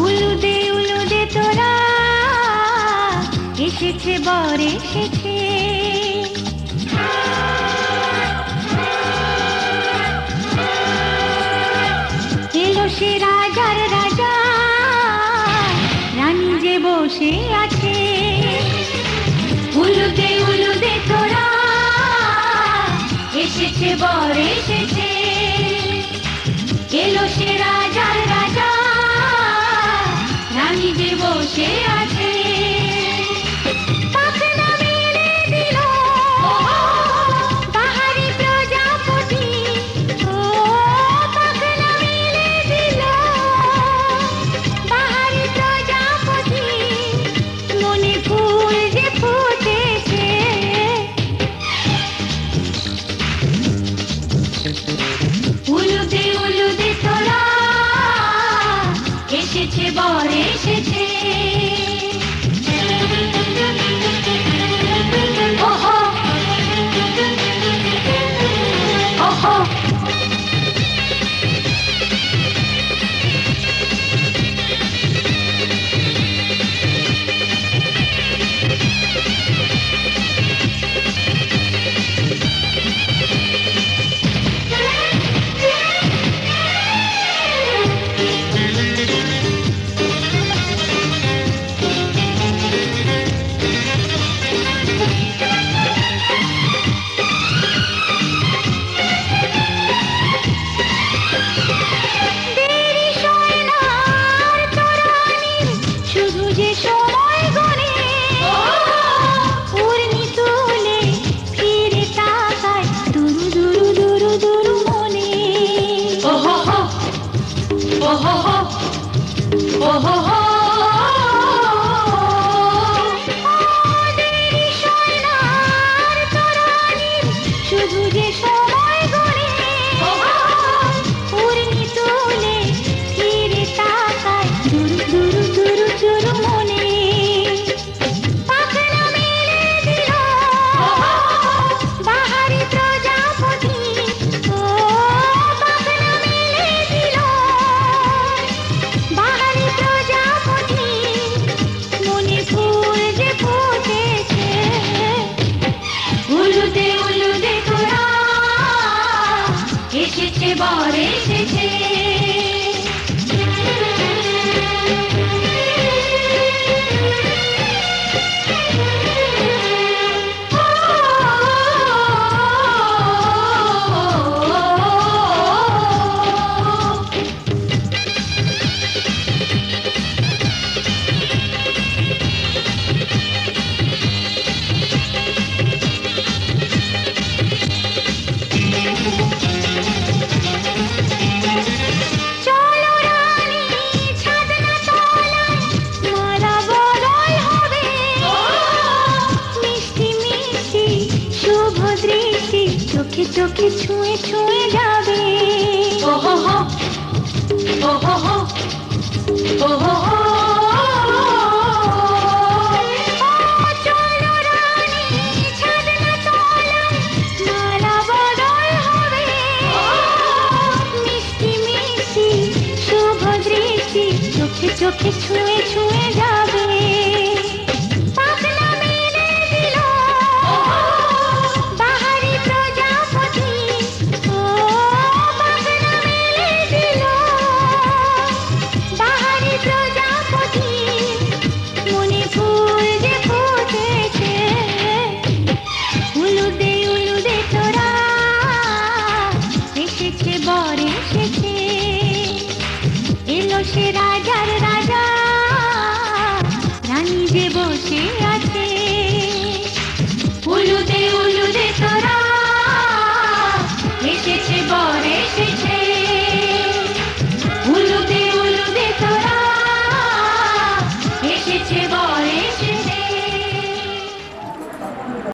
উলুদে তোরা এসেছে বর এসেছে, এলো সে রাজার রাজা, রানী যে বসে আছে। উলুদে তোরা এসেছে বর এসেছে, এলো সে রাজার রাজা, রানী যে বসে আছে। পাখনা মেলে দিল বাহারি প্রজাপতি, ও পাখনা মেলে দিল বাহারি প্রজাপতি, মনে ফুল যে ফুটেছে। উলুদে তোরা এসেছে বর এসেছে। ওহো ওহো এসেছে বর এসেছে। চোখে চোখে ছুঁয়ে ছুঁয়ে যাবে। ওহো হো ওহো হো ওহো হো, চলো রানী ছাদনা তলায় মালা বদল হবে। মিষ্টি মিষ্টি শুভ দৃষ্টি চোখে চোখে ছুঁয়ে ছুঁয়ে যাবে।